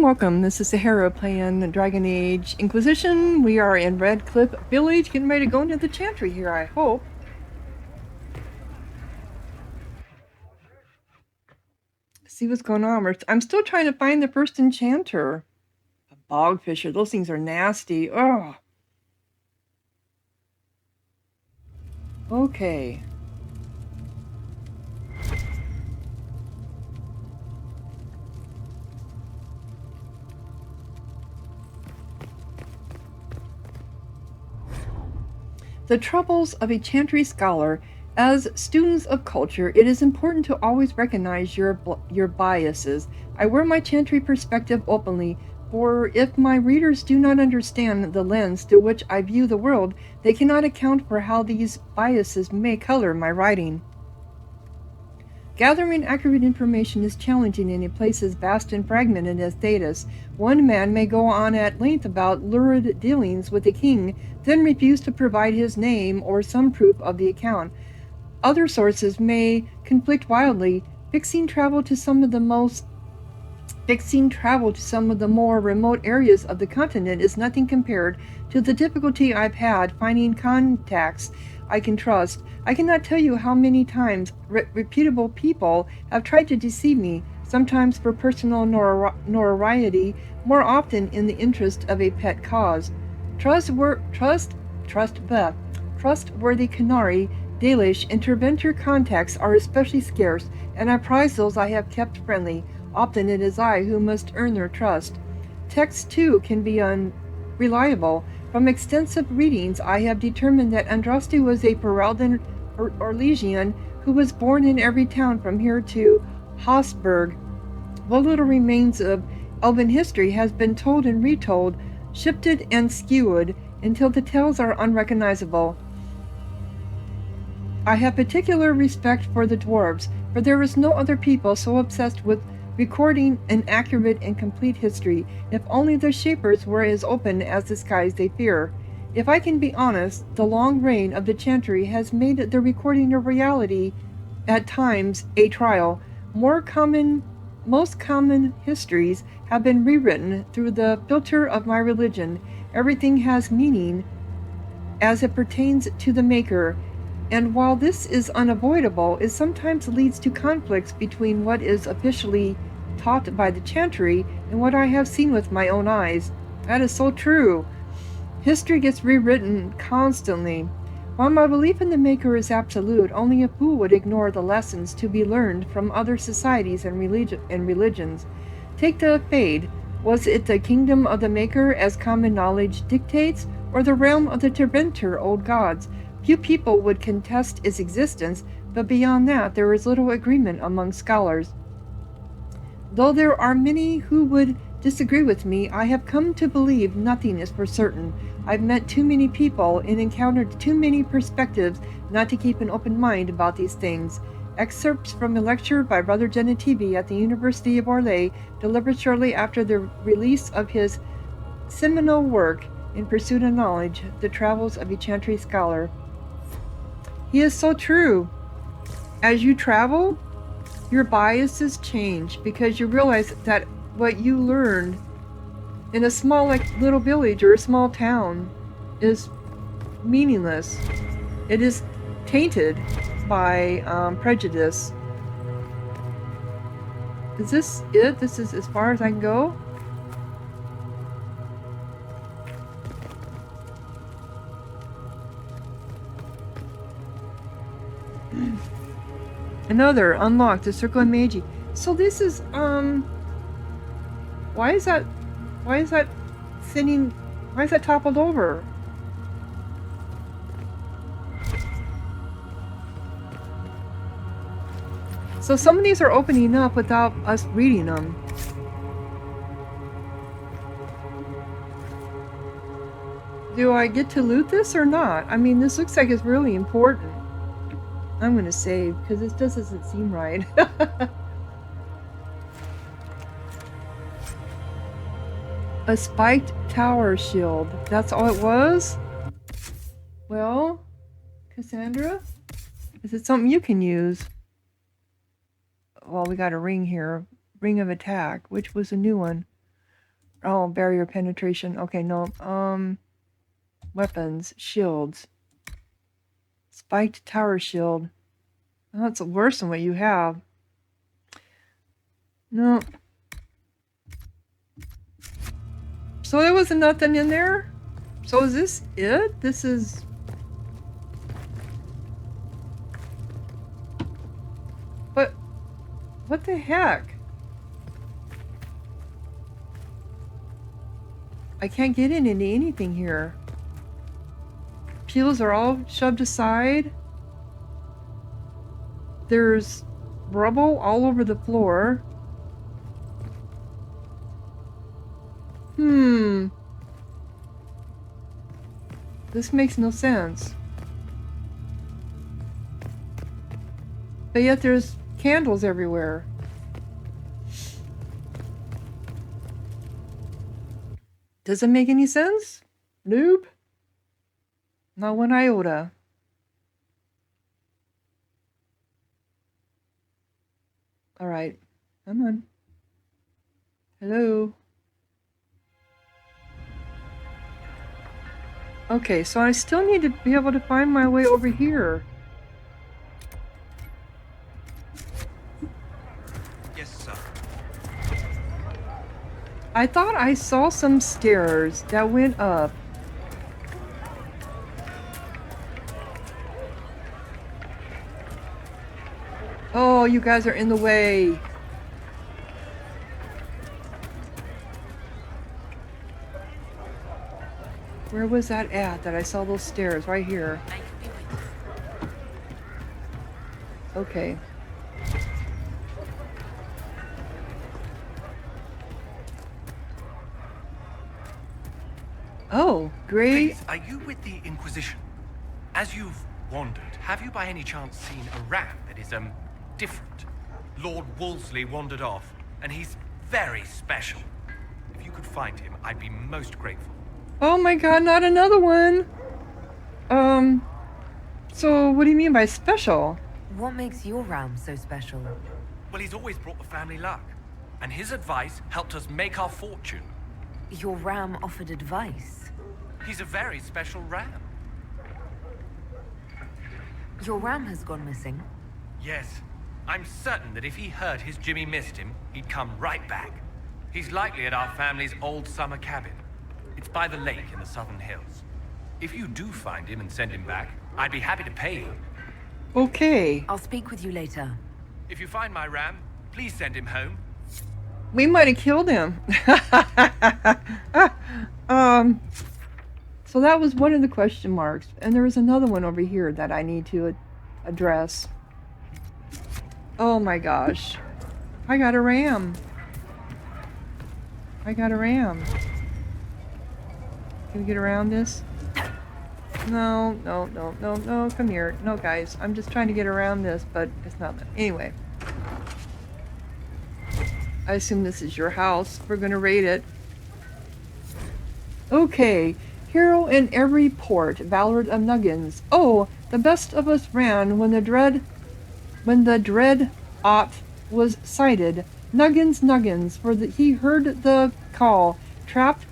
welcome. This is Sahara playing Dragon Age Inquisition. We are in Red Cliff Village, getting ready to go into the Chantry here, I hope. See what's going on. I'm still trying to find the first enchanter. A bogfisher. Those things are nasty. Oh. Okay. The troubles of a Chantry scholar. As students of culture, it is important to always recognize your biases. I wear my Chantry perspective openly, for if my readers do not understand the lens through which I view the world, they cannot account for how these biases may color my writing. Gathering accurate information is challenging in a place as vast and fragmented as Thedas. One man may go on at length about lurid dealings with the king, then refuse to provide his name or some proof of the account. Other sources may conflict wildly, fixing travel to some of the more remote areas of the continent is nothing compared to the difficulty I've had finding contacts I can trust. I cannot tell you how many times reputable people have tried to deceive me, sometimes for personal notoriety, more often in the interest of a pet cause. Trustworthy Canary, Dalish, interventor contacts are especially scarce, and I prize those I have kept friendly. Often it is I who must earn their trust. Texts, too, can be unreliable. From extensive readings, I have determined that Andraste was a Ferelden Orlesian who was born in every town from here to Habsburg. What little remains of Elven history has been told and retold, shifted and skewed, until the tales are unrecognizable. I have particular respect for the dwarves, for there is no other people so obsessed with recording an accurate and complete history, if only their shapers were as open as the skies they fear. If I can be honest, the long reign of the Chantry has made the recording of reality at times a trial. Most common histories have been rewritten through the filter of my religion. Everything has meaning as it pertains to the maker, and while this is unavoidable, it sometimes leads to conflicts between what is officially taught by the Chantry and what I have seen with my own eyes. That is so true. History gets rewritten constantly. While my belief in the Maker is absolute, only a fool would ignore the lessons to be learned from other societies and religions. Take the Fade. Was it the kingdom of the Maker, as common knowledge dictates, or the realm of the Terventor old gods? Few people would contest its existence, but beyond that there is little agreement among scholars. Though there are many who would disagree with me, I have come to believe nothing is for certain. I've met too many people and encountered too many perspectives not to keep an open mind about these things. Excerpts from a lecture by Brother Genetivi at the University of Orlais, delivered shortly after the release of his seminal work, In Pursuit of Knowledge, The Travels of a Chantry Scholar. He is so true. As you travel, your biases change because you realize that what you learned in a small little village or a small town is meaningless. It is tainted by prejudice. Is this it? This is as far as I can go? Another unlocked the Circle of Magi. So this is why is that toppled over? So some of these are opening up without us reading them. Do I get to loot this or not? I mean, this looks like it's really important. I'm going to save, because this just doesn't seem right. A spiked tower shield. That's all it was? Well, Cassandra? Is it something you can use? Well, we got a ring here. Ring of Attack, which was a new one. Oh, barrier penetration. Okay, no. Weapons, shields. Spiked tower shield. Oh, that's worse than what you have. No. So there wasn't nothing in there? So is this it? This is... What the heck? I can't get into anything here. Peels are all shoved aside. There's rubble all over the floor. This makes no sense. But yet there's candles everywhere. Does it make any sense? Noob? Not one iota. Alright. Come on. Hello? Okay, so I still need to be able to find my way over here. Yes, sir. I thought I saw some stairs that went up. Oh, you guys are in the way. Where was that at that I saw those stairs? Right here. Okay. Oh, great. Please, are you with the Inquisition? As you've wandered, have you by any chance seen a ram that is, different? Lord Wolseley wandered off, and he's very special. If you could find him, I'd be most grateful. Oh my god, not another one! So what do you mean by special? What makes your ram so special? Well, he's always brought the family luck, and his advice helped us make our fortune. Your ram offered advice? He's a very special ram. Your ram has gone missing? Yes. I'm certain that if he heard his Jimmy missed him, he'd come right back. He's likely at our family's old summer cabin. It's by the lake in the southern hills. If you do find him and send him back, I'd be happy to pay you. Okay. I'll speak with you later. If you find my ram, please send him home. We might have killed him. So that was one of the question marks. And there was another one over here that I need to address. Oh my gosh. I got a ram. I got a ram. Can we get around this? No, no, no, no, no, come here. No, guys, I'm just trying to get around this, but it's not. Anyway. I assume this is your house. We're gonna raid it. Okay. Hero in every port, Valor of Nuggins. Oh, the best of us ran when the dread aught was sighted. Nuggins, Nuggins, for he heard the call. Trapped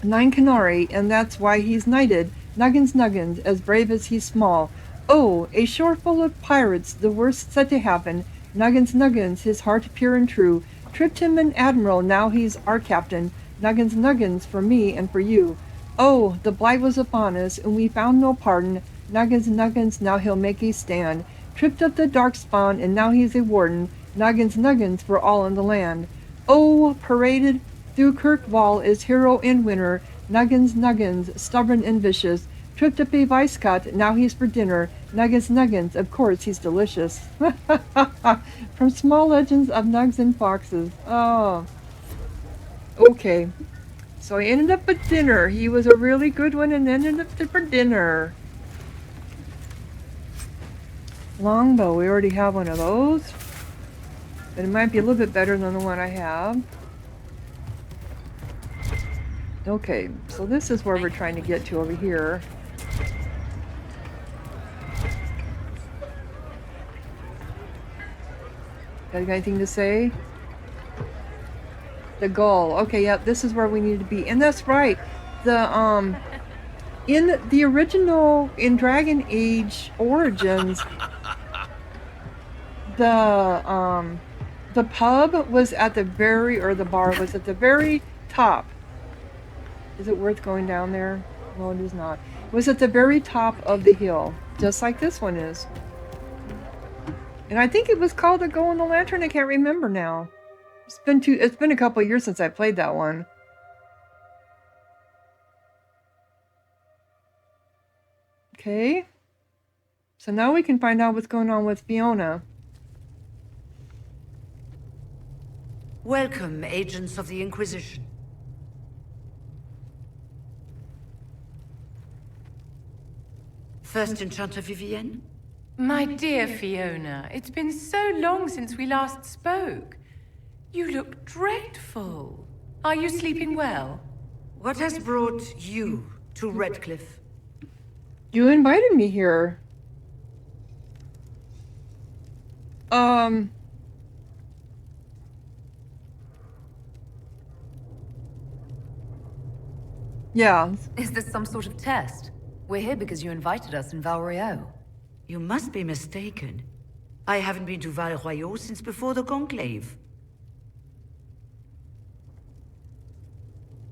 9 canary, and that's why he's knighted. Nuggins, Nuggins, as brave as he's small. Oh, a shore full of pirates, the worst set to happen. Nuggins, Nuggins, his heart pure and true. Tripped him an admiral, now he's our captain. Nuggins, Nuggins, for me and for you. Oh, the blight was upon us, and we found no pardon. Nuggins, Nuggins, now he'll make a stand. Tripped up the dark spawn, and now he's a warden. Nuggins, Nuggins, for all in the land. Oh, paraded through Kirkwall is hero and winner. Nuggins, Nuggins, stubborn and vicious. Tripped up a vice cut, now he's for dinner. Nuggins, Nuggins, of course he's delicious. From Small Legends of Nugs and Foxes. Oh. Okay. So he ended up at dinner. He was a really good one and ended up for dinner. Longbow, we already have one of those. But it might be a little bit better than the one I have. Okay, so this is where we're trying to get to over here. Got anything to say? The goal. Okay, yeah, this is where we need to be. And that's right. The in the original in Dragon Age Origins, the pub was at the very, or the bar was at the very top. Is it worth going down there? No, it is not. It was at the very top of the hill, just like this one is. And I think it was called the Go in the Lantern. I can't remember now. It's been a couple of years since I played that one. Okay. So now we can find out what's going on with Fiona. Welcome, agents of the Inquisition. First Enchanter Vivienne? My dear Fiona, it's been so long since we last spoke. You look dreadful. Are you sleeping well? What has brought you to Redcliffe? You invited me here. Yeah. Is this some sort of test? We're here because you invited us in Val Royeaux. You must be mistaken. I haven't been to Val Royeaux since before the Conclave.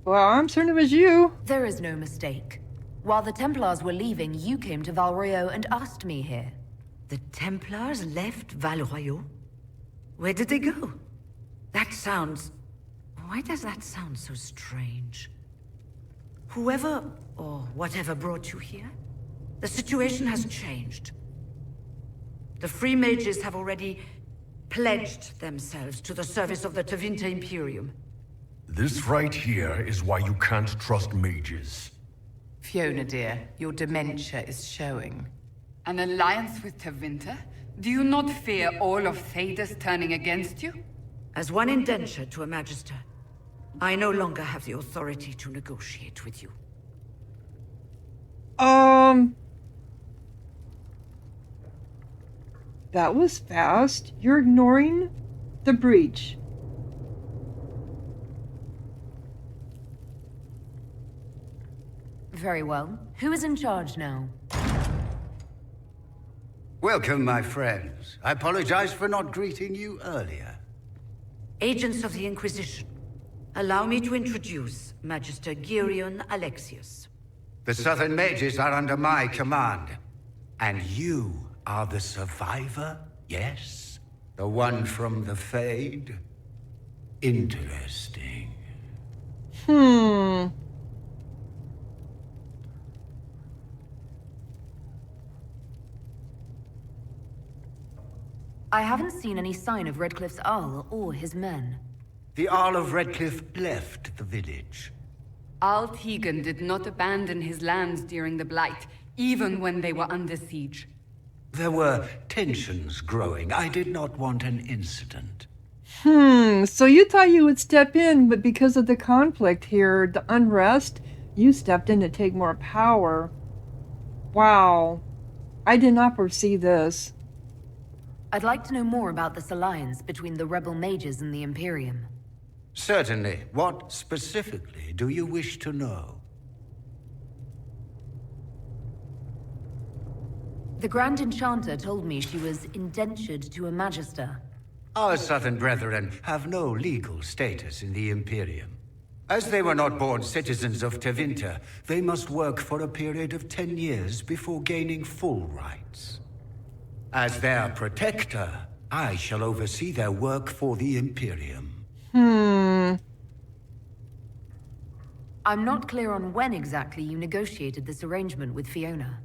Well, I'm certain it was you. There is no mistake. While the Templars were leaving, you came to Val Royeaux and asked me here. The Templars left Val Royeaux? Where did they go? That sounds... Why does that sound so strange? Whoever or whatever brought you here, the situation has changed. The Free Mages have already pledged themselves to the service of the Tevinter Imperium. This right here is why you can't trust mages. Fiona, dear, your dementia is showing. An alliance with Tevinter? Do you not fear all of Thedas turning against you? As one indenture to a Magister, I no longer have the authority to negotiate with you. That was fast. You're ignoring the breach. Very well. Who is in charge now? Welcome, my friends. I apologize for not greeting you earlier. Agents of the Inquisition, allow me to introduce Magister Alexius. The Southern Mages are under my command. And you are the survivor, yes? The one from the Fade? Interesting. I haven't seen any sign of Redcliffe's Arl or his men. The Arl of Redcliffe left the village. Al Tegan did not abandon his lands during the Blight, even when they were under siege. There were tensions growing. I did not want an incident. So you thought you would step in, but because of the conflict here, the unrest, you stepped in to take more power. Wow. I did not foresee this. I'd like to know more about this alliance between the rebel mages and the Imperium. Certainly. What specifically do you wish to know? The Grand Enchanter told me she was indentured to a Magister. Our Southern brethren have no legal status in the Imperium. As they were not born citizens of Tevinter, they must work for a period of 10 years before gaining full rights. As their protector, I shall oversee their work for the Imperium. I'm not clear on when exactly you negotiated this arrangement with Fiona.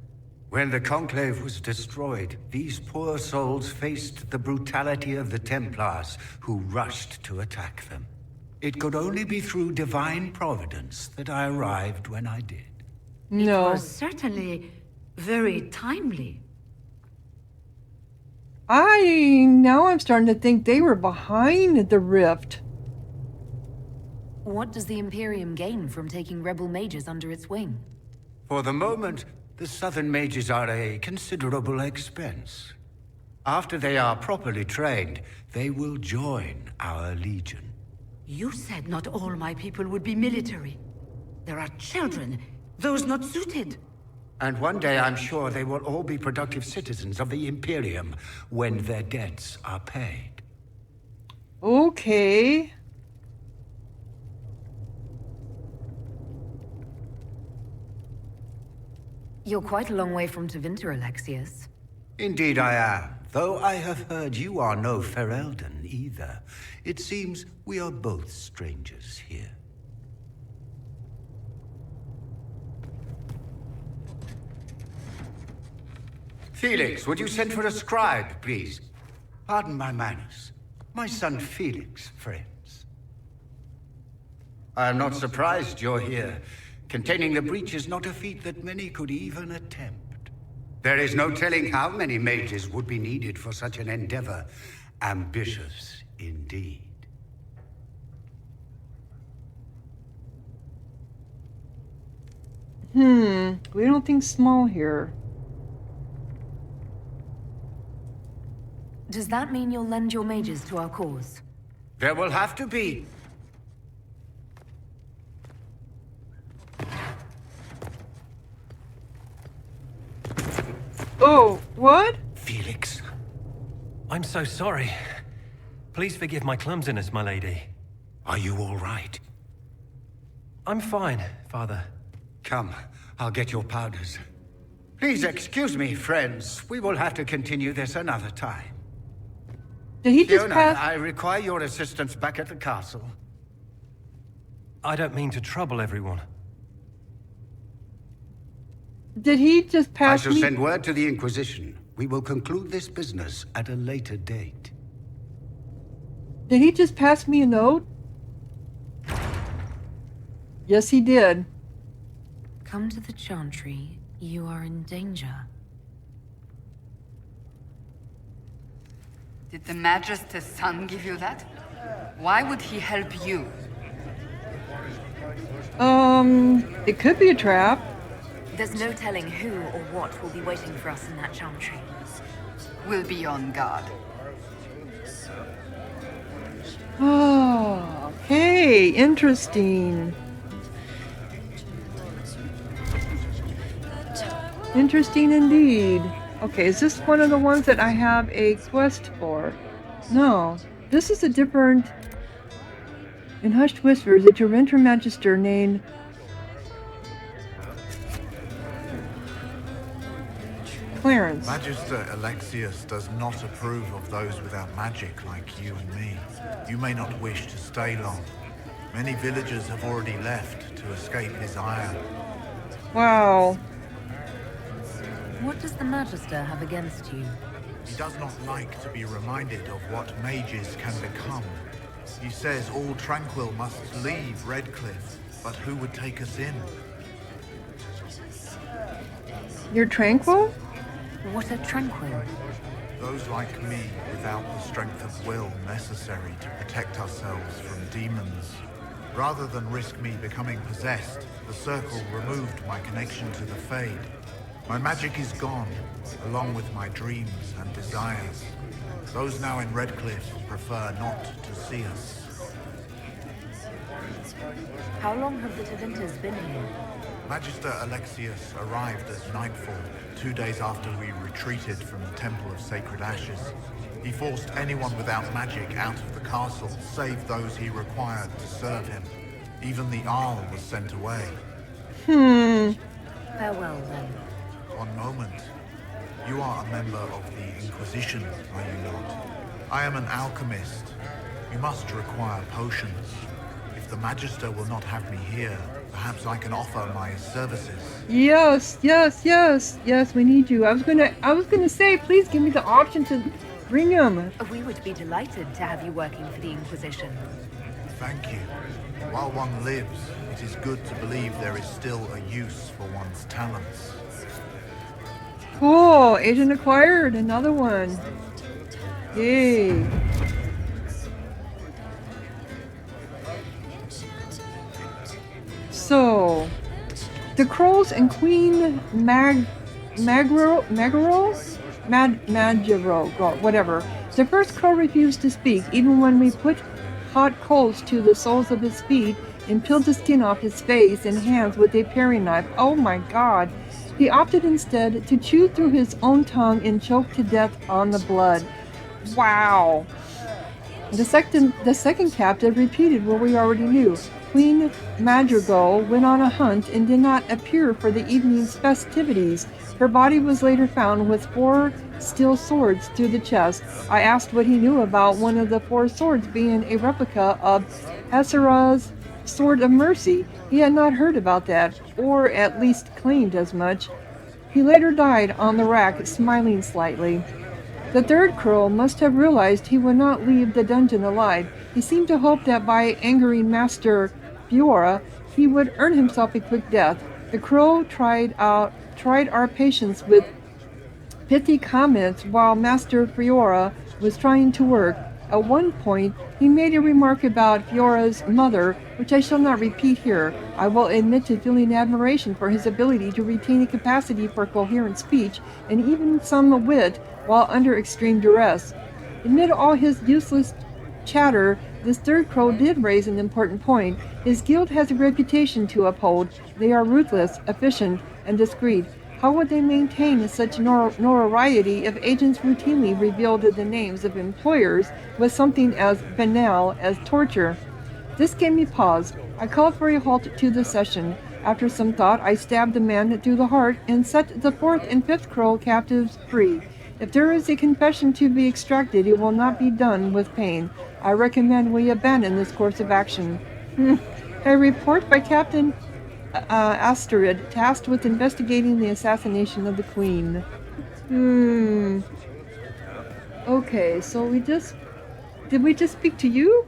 When the Conclave was destroyed, these poor souls faced the brutality of the Templars, who rushed to attack them. It could only be through divine providence that I arrived when I did. No. It was certainly very timely. Now I'm starting to think they were behind the rift. What does the Imperium gain from taking rebel mages under its wing? For the moment, the Southern Mages are a considerable expense. After they are properly trained, they will join our Legion. You said not all my people would be military. There are children, those not suited. And one day I'm sure they will all be productive citizens of the Imperium when their debts are paid. Okay. You're quite a long way from Tevinter, Alexius. Indeed I am, though I have heard you are no Ferelden either. It seems we are both strangers here. Felix, would you send for a scribe, please? Pardon my manners. My son Felix, friends. I am not surprised you're here. Containing the breach is not a feat that many could even attempt. There is no telling how many mages would be needed for such an endeavor. Ambitious, indeed. We don't think small here. Does that mean you'll lend your mages to our cause? There will have to be. Oh, what? Felix. I'm so sorry. Please forgive my clumsiness, my lady. Are you all right? I'm fine, Father. Come, I'll get your powders. Please excuse me, friends. We will have to continue this another time. Did he just Fiona, pass? I require your assistance back at the castle. I don't mean to trouble everyone. Did he just I pass shall me? send word to the Inquisition. We will conclude this business at a later date. Did he just pass me a note? Yes, he did. Come to the Chantry. You are in danger. Did the Magister's son give you that? Why would he help you? It could be a trap. There's no telling who or what will be waiting for us in that Chantry. We'll be on guard. Oh, okay, interesting. Interesting indeed. Okay, is this one of the ones that I have a quest for? No, this is a different... In hushed whispers, a Tevinter Magister named... Clarence. Magister Alexius does not approve of those without magic like you and me. You may not wish to stay long. Many villagers have already left to escape his ire. Wow. What does the Magister have against you? He does not like to be reminded of what mages can become. He says all tranquil must leave Redcliffe, but who would take us in? You're tranquil? What are tranquil? Those like me without the strength of will necessary to protect ourselves from demons. Rather than risk me becoming possessed, the Circle removed my connection to the Fade. My magic is gone, along with my dreams and desires. Those now in Redcliffe prefer not to see us. How long have the Tevinters been here? Magister Alexius arrived at nightfall, 2 days after we retreated from the Temple of Sacred Ashes. He forced anyone without magic out of the castle, save those he required to serve him. Even the Arl was sent away. Farewell, then. One moment. You are a member of the Inquisition, are you not? I am an alchemist. You must require potions. If the Magister will not have me here, perhaps I can offer my services. Yes, we need you. I was gonna say, please give me the option to bring him. We would be delighted to have you working for the Inquisition. Thank you. While one lives, it is good to believe there is still a use for one's talents. Cool, agent acquired, another one. Yay. So, the Crows and Queen Magaro, whatever. The first crow refused to speak, even when we put hot coals to the soles of his feet and peeled the skin off his face and hands with a paring knife. Oh my God. He opted instead to chew through his own tongue and choke to death on the blood. Wow. The second captive repeated what we already knew. Queen Madrigal went on a hunt and did not appear for the evening's festivities. Her body was later found with 4 steel swords through the chest. I asked what he knew about one of the 4 swords being a replica of Hesera's Sword of Mercy. He had not heard about that, or at least claimed as much. He later died on the rack, smiling slightly. The third crow must have realized he would not leave the dungeon alive. He seemed to hope that by angering Master Fiora, he would earn himself a quick death. The crow tried our patience with pithy comments while Master Fiora was trying to work. At one point, he made a remark about Fiora's mother, which I shall not repeat here. I will admit to feeling admiration for his ability to retain a capacity for coherent speech and even some wit while under extreme duress. Amid all his useless chatter, this third crow did raise an important point. His guild has a reputation to uphold. They are ruthless, efficient, and discreet. How would they maintain such notoriety if agents routinely revealed the names of employers with something as banal as torture? This gave me pause. I called for a halt to the session. After some thought, I stabbed the man through the heart and set the 4th and 5th crow captives free. If there is a confession to be extracted, it will not be done with pain. I recommend we abandon this course of action. A report by Captain Asterid, tasked with investigating the assassination of the Queen. Okay, so did we just speak to you?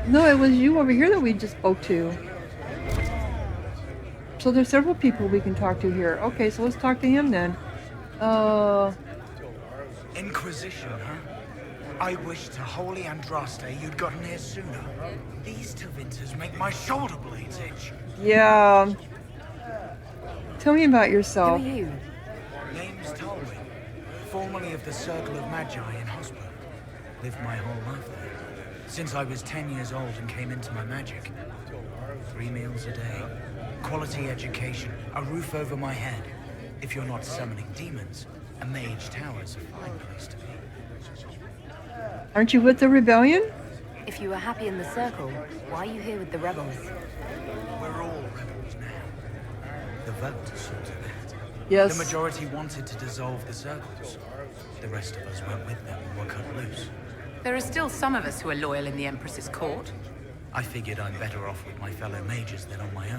No, it was you over here that we just spoke to. So there's several people we can talk to here. Okay, so let's talk to him then. Inquisition, huh? I wish to holy Andraste you'd gotten here sooner. These Tevinters make my shoulder blades itch. Yeah. Tell me about yourself. Who are you? Name's Talwyn, formerly of the Circle of Magi in Hosper. Lived my whole life there. Since I was 10 years old and came into my magic. 3 meals a day, quality education, a roof over my head. If you're not summoning demons, a mage tower's a fine place to be. Aren't you with the rebellion? If you were happy in the circle, why are you here with the rebels? We're all rebels now. The vote saw to that. Yes. The majority wanted to dissolve the circles. The rest of us went with them and were cut loose. There are still some of us who are loyal in the Empress's court. I figured I'm better off with my fellow mages than on my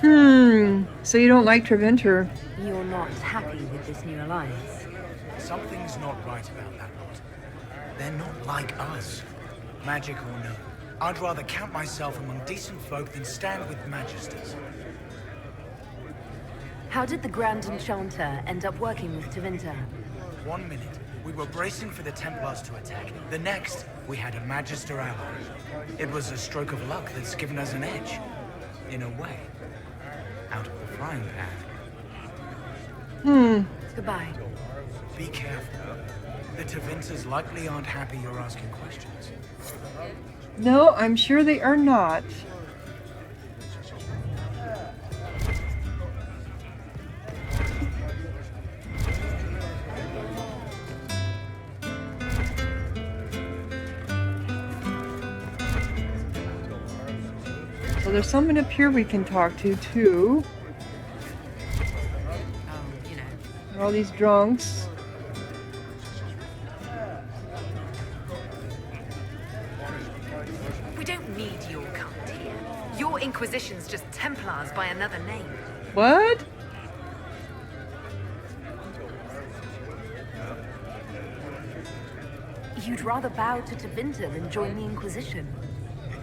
own. So you don't like Treventer? You're not happy with this new alliance? Something's not right about that lot. They're not like us. Magic or no, I'd rather count myself among decent folk than stand with magisters. How did the Grand Enchanter end up working with Tevinter? 1 minute, we were bracing for the Templars to attack. The next, we had a Magister ally. It was a stroke of luck that's given us an edge. In a way. Out of the frying pan. Goodbye. Be careful. The Tevinters likely aren't happy you're asking questions. No, I'm sure they are not. So there's someone up here we can talk to, too. Oh, you know. All these drunks. We don't need your cult here. Your Inquisition's just Templars by another name. What? You'd rather bow to Tevinter than join the Inquisition.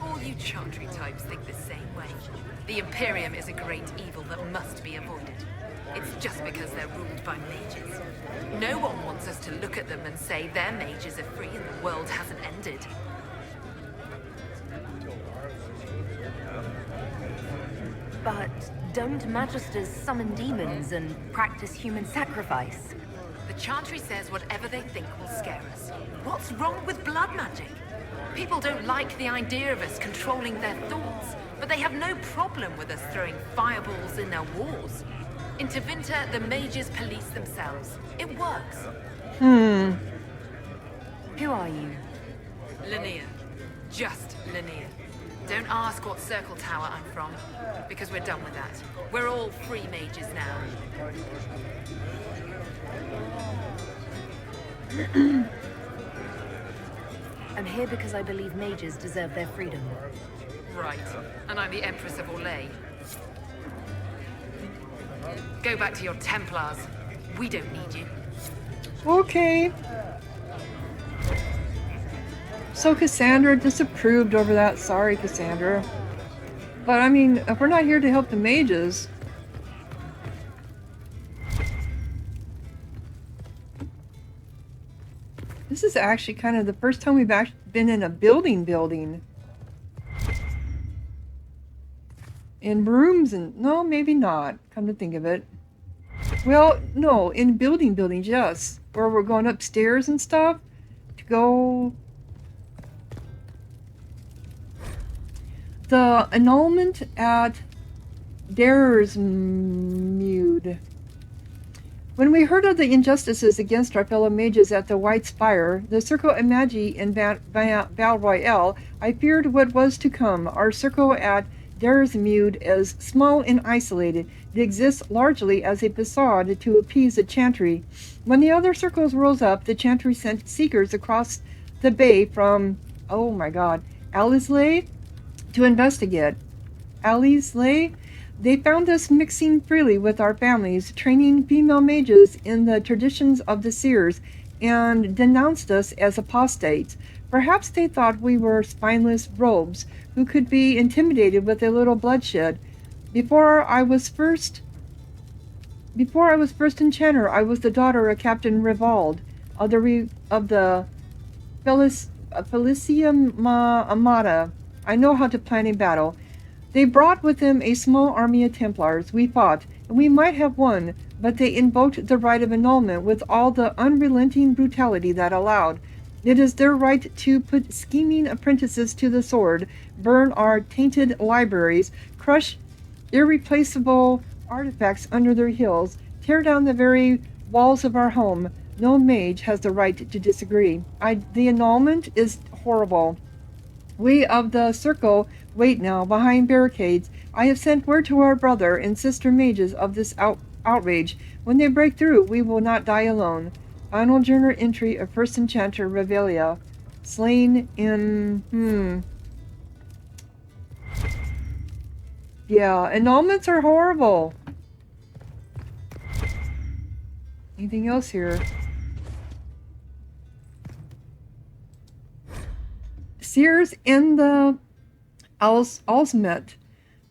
All you Chantry types think the same way. The Imperium is a great evil that must be avoided. It's just because they're ruled by mages. No one wants us to look at them and say their mages are free and the world hasn't ended. But don't magisters summon demons and practice human sacrifice? The Chantry says whatever they think will scare us. What's wrong with blood magic? People don't like the idea of us controlling their thoughts, but they have no problem with us throwing fireballs in their wars. In Tevinter, the mages police themselves. It works. Who are you? Linnea. Just Linnea. Don't ask what Circle Tower I'm from, because we're done with that. We're all free mages now. I'm here because I believe mages deserve their freedom. Right. And I'm the Empress of Orlais. Go back to your Templars. We don't need you. Okay. So Cassandra disapproved over that. Sorry, Cassandra. But I mean, if we're not here to help the mages... This is actually kind of the first time we've actually been in a building. In rooms and... No, maybe not. Come to think of it. Well, no, in building, yes. Where we're going upstairs and stuff. To go... The annulment at Daresmude. When we heard of the injustices against our fellow mages at the White Spire, the Circle of Magi in Val Royeaux, I feared what was to come. Our circle at Daresmude is small and isolated. It exists largely as a facade to appease the Chantry. When the other circles rose up, the Chantry sent seekers across the bay from, oh my god, Alisley to investigate. Alisley? They found us mixing freely with our families, training female mages in the traditions of the seers, and denounced us as apostates. Perhaps they thought we were spineless robes who could be intimidated with a little bloodshed. Before I was first enchanter, I was the daughter of Captain Rivald of the Feliciem Amata. I know how to plan a battle. They brought with them a small army of Templars. We fought, and we might have won, but they invoked the right of annulment with all the unrelenting brutality that allowed. It is their right to put scheming apprentices to the sword, burn our tainted libraries, crush irreplaceable artifacts under their heels, tear down the very walls of our home. No mage has the right to disagree. The annulment is horrible. We of the circle wait now behind barricades. I have sent word to our brother and sister mages of this outrage. When they break through, we will not die alone. Final journal entry of First Enchanter Revelia. Slain in... Yeah, annulments are horrible. Anything else here? Sears in the Alsmet,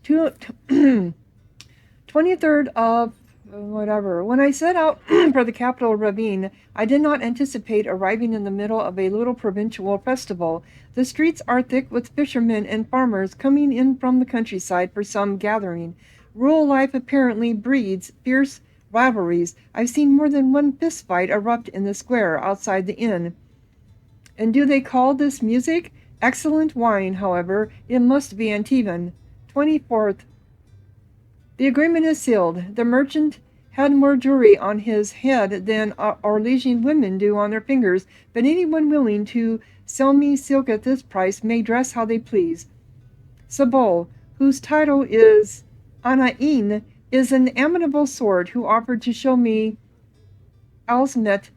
23rd of whatever. When I set out for the capital ravine, I did not anticipate arriving in the middle of a little provincial festival. The streets are thick with fishermen and farmers coming in from the countryside for some gathering. Rural life apparently breeds fierce rivalries. I've seen more than one fistfight erupt in the square outside the inn. And do they call this music? Excellent wine, however. It must be Antivan. 24th. The agreement is sealed. The merchant had more jewelry on his head than Orlesian women do on their fingers, but anyone willing to sell me silk at this price may dress how they please. Sabol, whose title is Anain, is an amiable sword who offered to show me Alsmet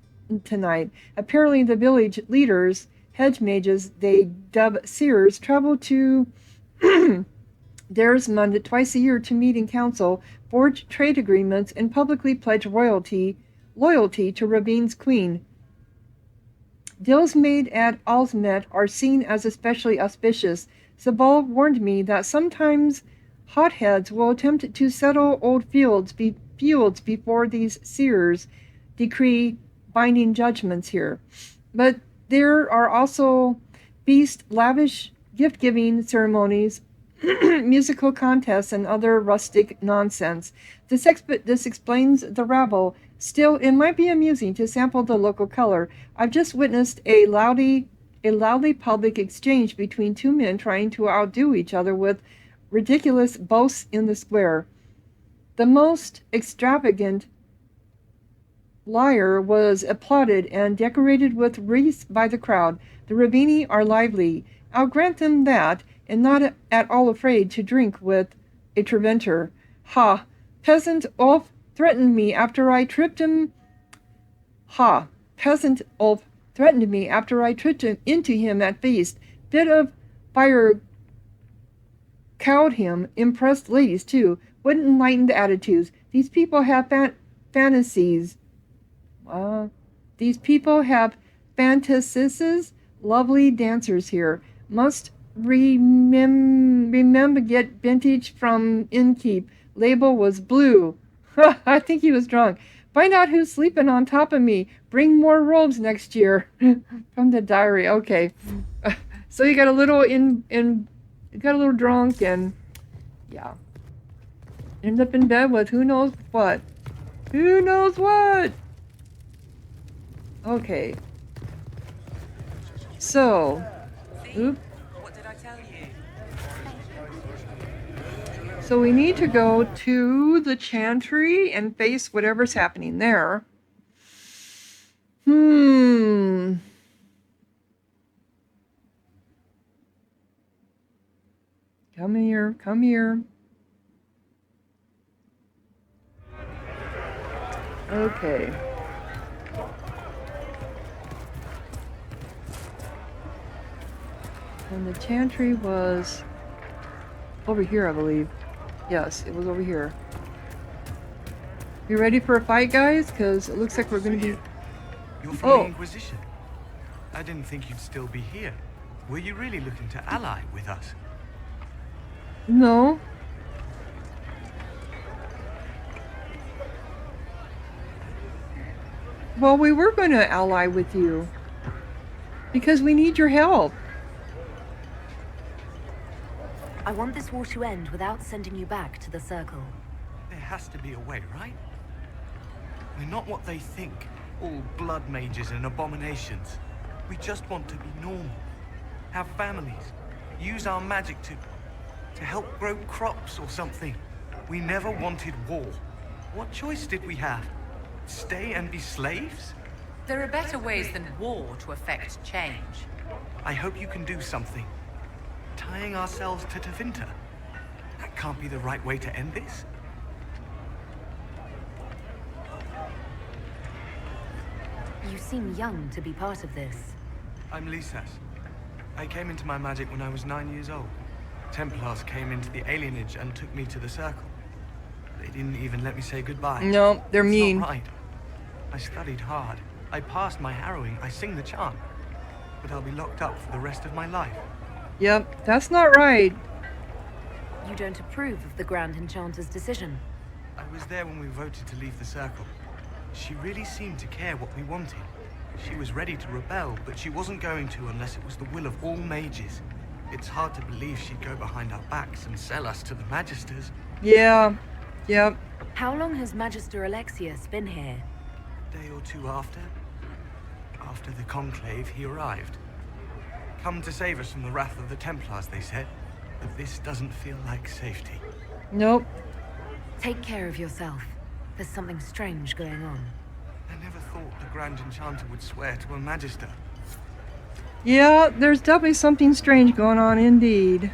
tonight. Apparently the village leaders, hedge mages they dub seers, travel to Daresmund twice a year to meet in council, forge trade agreements, and publicly pledge loyalty to Ravine's queen. Deals made at Alsmet are seen as especially auspicious. Sabal warned me that sometimes hotheads will attempt to settle old fields before these seers decree binding judgments here. But there are also feast, lavish gift-giving ceremonies, musical contests, and other rustic nonsense. This explains the rabble. Still, it might be amusing to sample the local color. I've just witnessed a loudly public exchange between two men trying to outdo each other with ridiculous boasts in the square. The most extravagant lyre was applauded and decorated with wreaths by the crowd. The Rabini are lively. I'll grant them that, and not at all afraid to drink with a Treventer. Ha! Peasant Ulf threatened me after I tripped him. Ha! Peasant Ulf threatened me after I tripped into him at feast. Bit of fire cowed him. Impressed ladies, too. What enlightened attitudes. These people have fantasies. These people have fantasies. Lovely dancers here. Must remember get vintage from innkeep. Label was blue. I think he was drunk. Find out who's sleeping on top of me. Bring more robes next year. From the diary. Okay. So you got a little got a little drunk and yeah. Ended up in bed with who knows what. Who knows what? Okay. So, oop. What did I tell you? So we need to go to the chantry and face whatever's happening there. Come here, come here. Okay. And the chantry was over here, I believe. Yes, it was over here. You ready for a fight, guys? Because it looks like we're going to be... You're from the Inquisition. I didn't think you'd still be here. Were you really looking to ally with us? No. Well, we were going to ally with you. Because we need your help. I want this war to end without sending you back to the Circle. There has to be a way, right? We're not what they think. All blood mages and abominations. We just want to be normal. Have families. Use our magic to help grow crops or something. We never wanted war. What choice did we have? Stay and be slaves? There are better ways than war to effect change. I hope you can do something. Tying ourselves to Tevinter. That can't be the right way to end this. You seem young to be part of this. I'm Lisas. I came into my magic when I was 9 years old. Templars came into the alienage and took me to the Circle. They didn't even let me say goodbye. No, they're mean. It's not right. I studied hard. I passed my harrowing. I sing the chant. But I'll be locked up for the rest of my life. Yep, that's not right. You don't approve of the Grand Enchanter's decision? I was there when we voted to leave the Circle. She really seemed to care what we wanted. She was ready to rebel, but she wasn't going to unless it was the will of all mages. It's hard to believe she'd go behind our backs and sell us to the Magisters. Yeah, yep. How long has Magister Alexuis been here? A day or two after. After the Conclave, he arrived. Come to save us from the wrath of the Templars, they said. But this doesn't feel like safety. Nope. Take care of yourself. There's something strange going on. I never thought the Grand Enchanter would swear to a Magister. Yeah, there's definitely something strange going on indeed.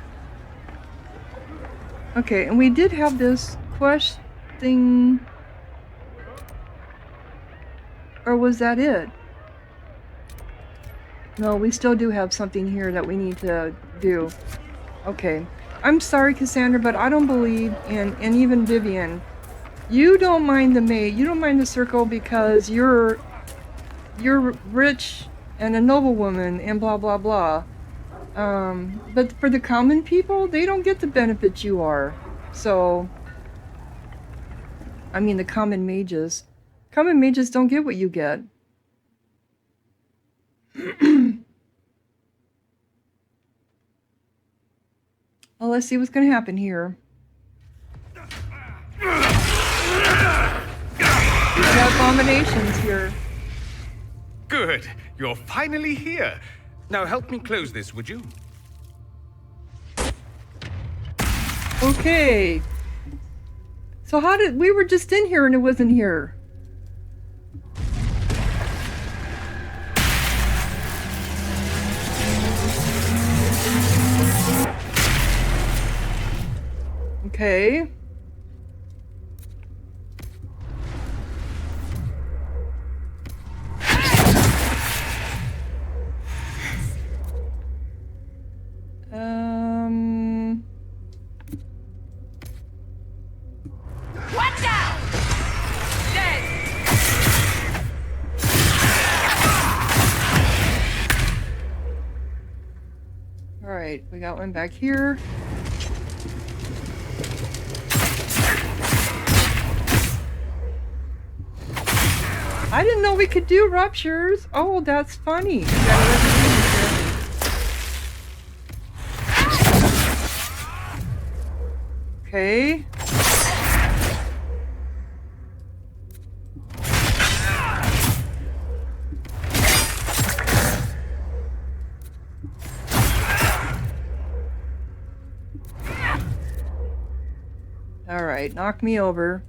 Okay, and we did have this quest thing. Or was that it? No, we still do have something here that we need to do. Okay. I'm sorry, Cassandra, but I don't believe in, and even Vivian, you don't mind the maid, you don't mind the Circle because you're rich and a noblewoman and blah blah blah. But for the common people, they don't get the benefits you are. So, I mean the common mages. Common mages don't get what you get. Well, let's see what's going to happen here. We got abominations here. Good. You're finally here. Now help me close this, would you? Okay. So how did... We were just in here and it wasn't here. Okay. Watch out! Dead! Alright, we got one back here. I didn't know we could do ruptures. Oh, that's funny. Okay. All right, knock me over.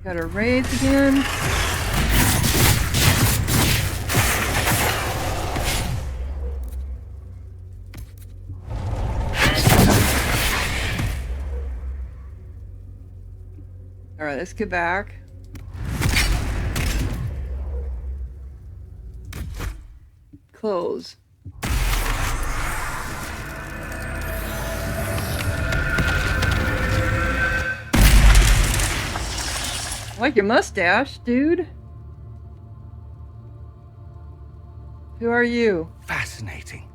Got our raids again. All right, let's get back. Close. I like your mustache, dude. Who are you? Fascinating.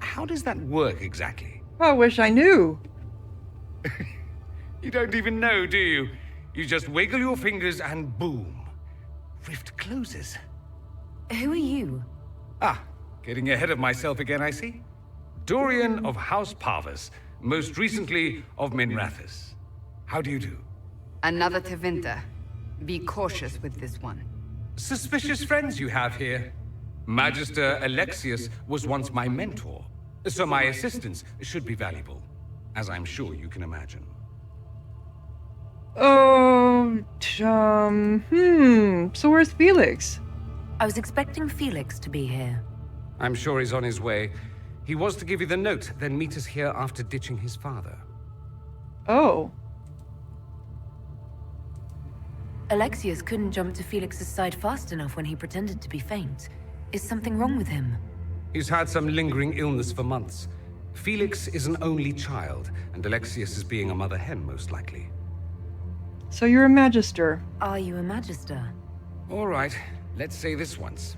How does that work exactly? I wish I knew. You don't even know, do you? You just wiggle your fingers and boom. Rift closes. Who are you? Ah, getting ahead of myself again, I see. Dorian of House Parvus, most recently of Minrathous. How do you do? Another Tevinter. Be cautious with this one. Suspicious friends you have here. Magister Alexius was once my mentor, so my assistance should be valuable, as I'm sure you can imagine. So where's Felix? I was expecting Felix to be here. I'm sure he's on his way. He was to give you the note, then meet us here after ditching his father. Oh. Alexius couldn't jump to Felix's side fast enough when he pretended to be faint. Is something wrong with him? He's had some lingering illness for months. Felix is an only child, and Alexius is being a mother hen, most likely. So you're a Magister? Are you a Magister? All right, let's say this once.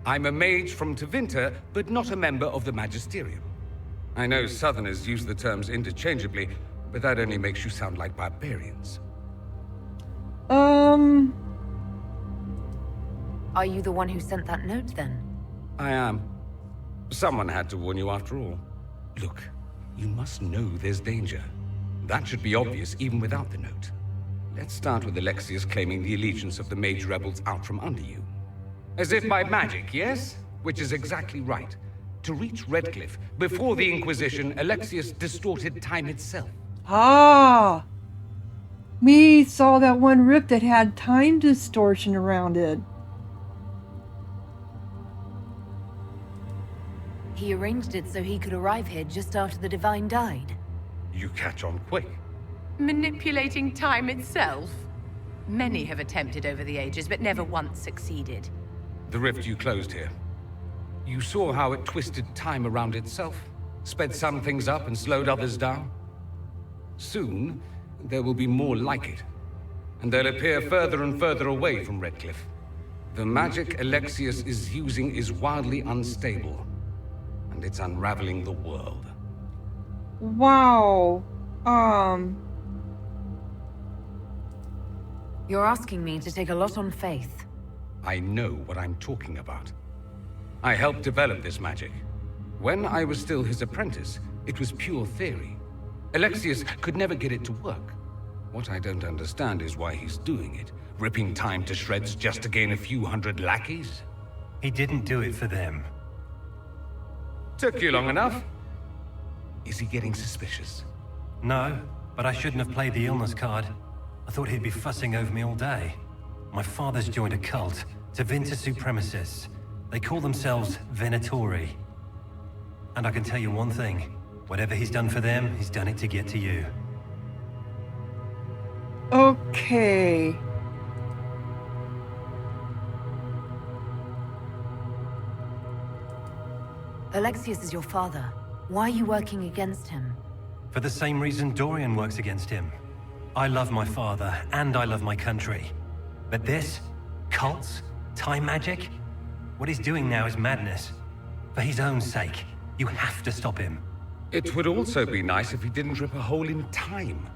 I'm a mage from Tevinter, but not a member of the Magisterium. I know Southerners use the terms interchangeably, but that only makes you sound like barbarians. Are you the one who sent that note, then? I am. Someone had to warn you after all. Look, you must know there's danger. That should be obvious even without the note. Let's start with Alexius claiming the allegiance of the mage rebels out from under you. As if by magic, yes? Which is exactly right. To reach Redcliffe, before the Inquisition, Alexius distorted time itself. Ah! We saw that one rift that had time distortion around it. He arranged it so he could arrive here just after the Divine died. You catch on quick. Manipulating time itself? Many have attempted over the ages, but never once succeeded. The rift you closed here. You saw how it twisted time around itself, sped some things up and slowed others down. Soon, there will be more like it, and they'll appear further and further away from Redcliffe. The magic Alexius is using is wildly unstable, and it's unraveling the world. Wow. You're asking me to take a lot on faith. I know what I'm talking about. I helped develop this magic. When I was still his apprentice, it was pure theory. Alexius could never get it to work. What I don't understand is why he's doing it, ripping time to shreds just to gain a few hundred lackeys. He didn't do it for them. Took you long enough. Is he getting suspicious? No, but I shouldn't have played the illness card. I thought he'd be fussing over me all day. My father's joined a cult, Tevinter Supremacists. They call themselves Venatori. And I can tell you one thing. Whatever he's done for them, he's done it to get to you. Okay. Alexius is your father. Why are you working against him? For the same reason Dorian works against him. I love my father, and I love my country. But this? Cults? Time magic? What he's doing now is madness. For his own sake, you have to stop him. It would also be nice if he didn't rip a hole in time.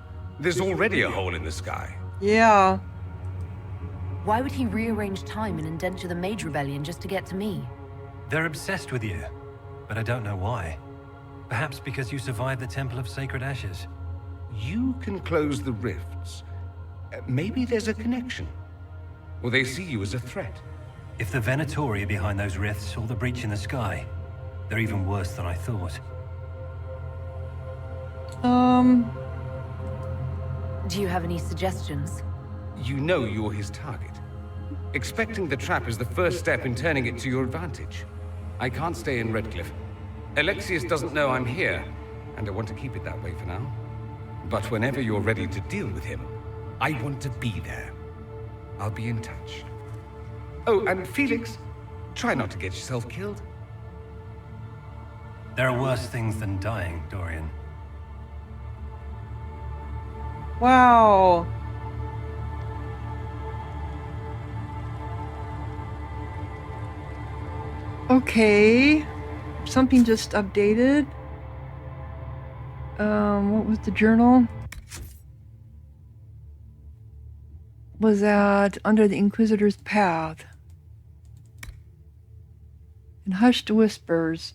There's already a hole in the sky. Yeah. Why would he rearrange time and indenture the Mage Rebellion just to get to me? They're obsessed with you, but I don't know why. Perhaps because you survived the Temple of Sacred Ashes. You can close the rifts. Maybe there's a connection. Or they see you as a threat. If the Venatori are behind those rifts or the breach in the sky, they're even worse than I thought. Do you have any suggestions? You know you're his target. Expecting the trap is the first step in turning it to your advantage. I can't stay in Redcliffe. Alexius doesn't know I'm here, and I want to keep it that way for now. But whenever you're ready to deal with him, I want to be there. I'll be in touch. Oh, and Felix, try not to get yourself killed. There are worse things than dying, Dorian. Wow. Okay. Something just updated. What was the journal? Was that under the Inquisitor's path? In hushed whispers.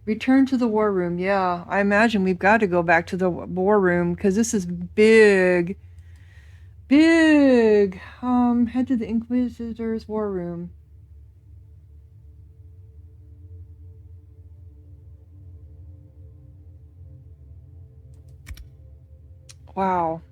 Return to the war room. Yeah, I imagine we've got to go back to the war room because this is big. Big. Head to the Inquisitor's war room. Wow.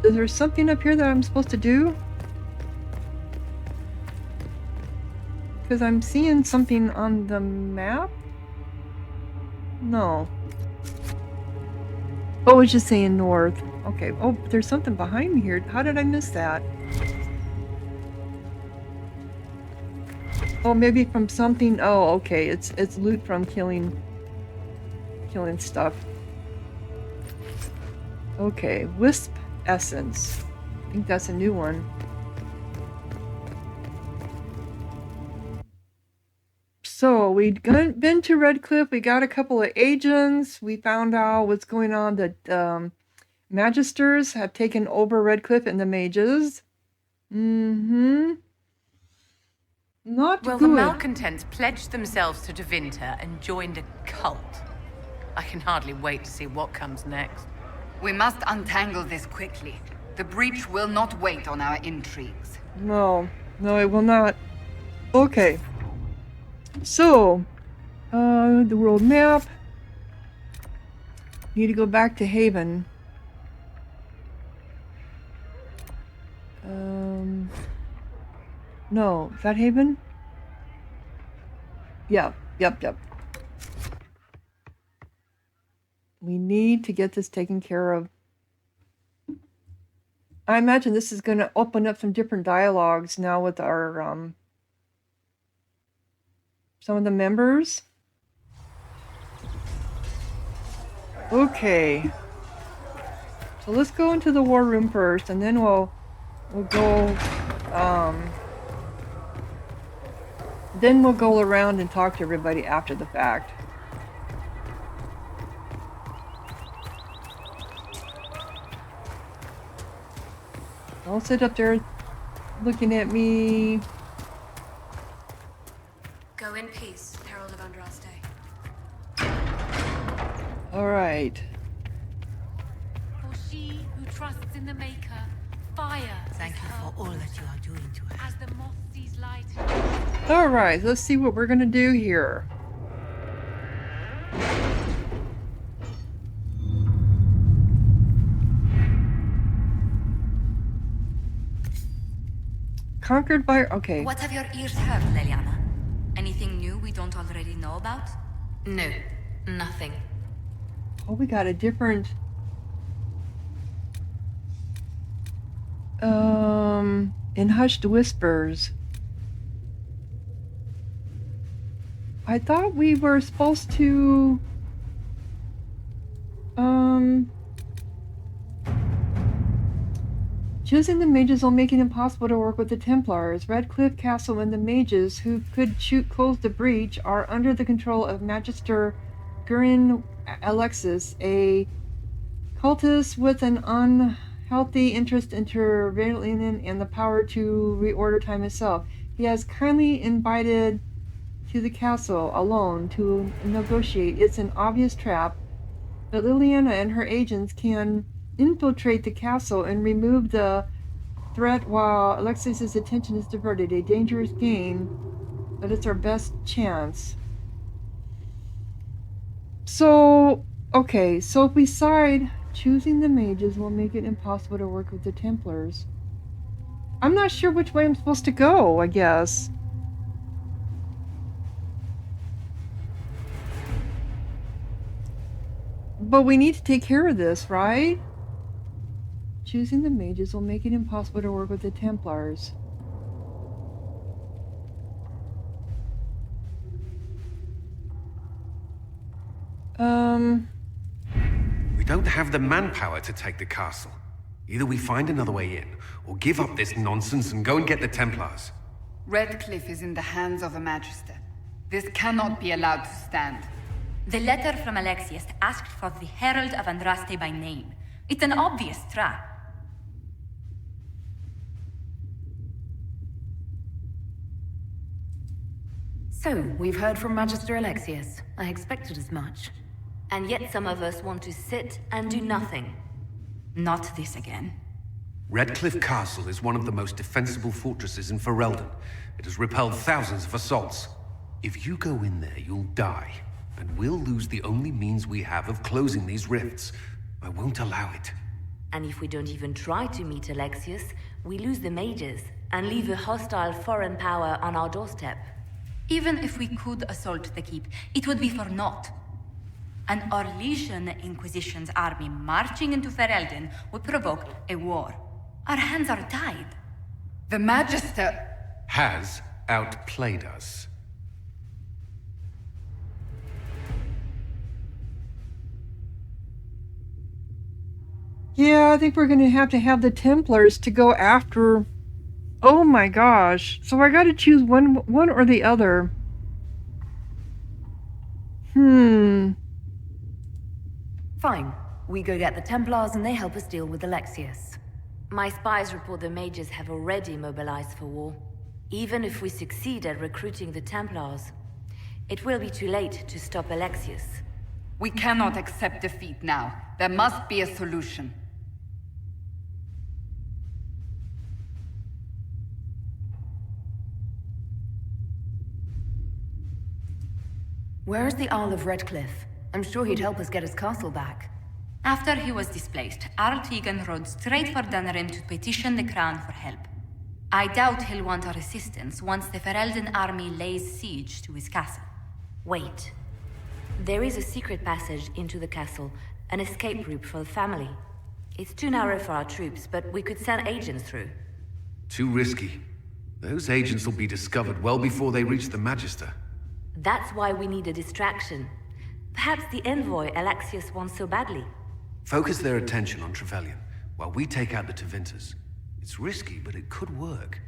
Is there something up here that I'm supposed to do? Because I'm seeing something on the map? No. Oh, it's just saying north. Okay. Oh, there's something behind me here. How did I miss that? Oh, maybe from something. Oh, okay. It's loot from killing stuff. Okay, Wisp Essence. I think that's a new one. So we'd been to Redcliffe. We got a couple of agents. We found out what's going on. That Magisters have taken over Redcliffe and the mages. Not well, good. The malcontents pledged themselves to Tevinter and joined a cult. I can hardly wait to see what comes next. We must untangle this quickly. The breach will not wait on our intrigues. No, it will not. Okay. So, the world map. Need to go back to Haven. No, is that Haven? Yep. We need to get this taken care of. I imagine this is going to open up some different dialogues now with our some of the members. Okay. So let's go into the war room first, and then we'll go then we'll go around and talk to everybody after the fact. Don't sit up there looking at me. Go in peace, Herald of Andraste. All right. For she who trusts in the Maker, fire. Thank you for all that you are doing to her. As the moth sees light. All right, let's see what we're gonna do here. Conquered by... okay. What have your ears heard, Leliana? Anything new we don't already know about? No, nothing. Oh, we got a different... in Hushed Whispers. I thought we were supposed to... Choosing the mages will make it impossible to work with the Templars. Redcliffe Castle and the mages who could close the breach are under the control of Magister Alexuis, a cultist with an unhealthy interest in Tervillian and the power to reorder time itself. He has kindly invited to the castle alone to negotiate. It's an obvious trap, but Liliana and her agents can infiltrate the castle and remove the threat while Alexius's attention is diverted. A dangerous game, but it's our best chance. So, okay, so if we side, choosing the mages will make it impossible to work with the Templars. I'm not sure which way I'm supposed to go, I guess. But we need to take care of this, right? Choosing the mages will make it impossible to work with the Templars. We don't have the manpower to take the castle. Either we find another way in, or give up this nonsense and go and get the Templars. Redcliffe is in the hands of a Magister. This cannot be allowed to stand. The letter from Alexius asked for the Herald of Andraste by name. It's an obvious trap. So, we've heard from Magister Alexius. I expected as much. And yet some of us want to sit and do nothing. Not this again. Redcliffe Castle is one of the most defensible fortresses in Ferelden. It has repelled thousands of assaults. If you go in there, you'll die. And we'll lose the only means we have of closing these rifts. I won't allow it. And if we don't even try to meet Alexius, we lose the mages and leave a hostile foreign power on our doorstep. Even if we could assault the keep, it would be for naught. An Orlesian Inquisition's army marching into Ferelden would provoke a war. Our hands are tied. The Magister has outplayed us. Yeah, I think we're going to have the Templars to go after... Oh my gosh. So I got to choose one or the other. Fine. We go get the Templars and they help us deal with Alexius. My spies report the mages have already mobilized for war. Even if we succeed at recruiting the Templars, it will be too late to stop Alexius. We cannot accept defeat now. There must be a solution. Where is the Earl of Redcliffe? I'm sure he'd help us get his castle back. After he was displaced, Arl Tegan rode straight for Dunrim to petition the Crown for help. I doubt he'll want our assistance once the Ferelden army lays siege to his castle. Wait. There is a secret passage into the castle, an escape route for the family. It's too narrow for our troops, but we could send agents through. Too risky. Those agents will be discovered well before they reach the Magister. That's why we need a distraction. Perhaps the envoy Alexius wants so badly. Focus their attention on Trevelyan, while we take out the Tevinters. It's risky, but it could work.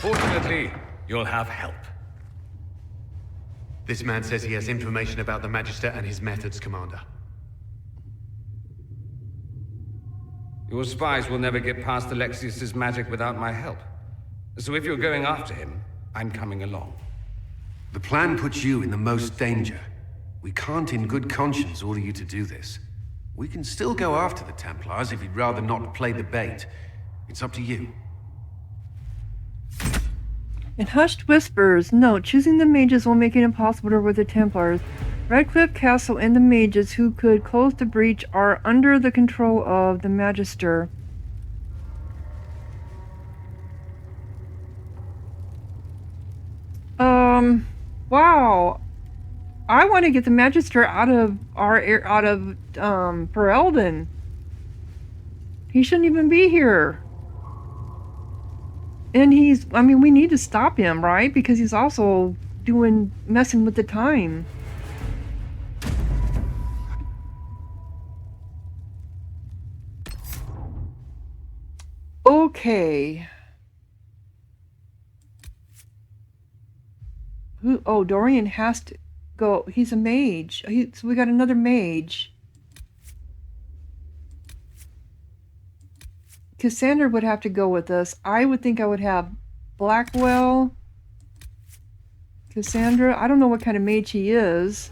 Fortunately, you'll have help. This man says he has information about the Magister and his methods, Commander. Your spies will never get past Alexius's magic without my help. So if you're going after him, I'm coming along. The plan puts you in the most danger. We can't in good conscience order you to do this. We can still go after the Templars if you'd rather not play the bait. It's up to you. In hushed whispers, note, choosing the mages will make it impossible to avoid the Templars. Redcliffe Castle and the mages who could close the breach are under the control of the Magister. Wow. I want to get the Magister out of Ferelden. He shouldn't even be here. And we need to stop him, right? Because he's also messing with the time. Okay. Oh, Dorian has to go. He's a mage. So we got another mage. Cassandra would have to go with us. I would think I would have Blackwell. Cassandra. I don't know what kind of mage he is.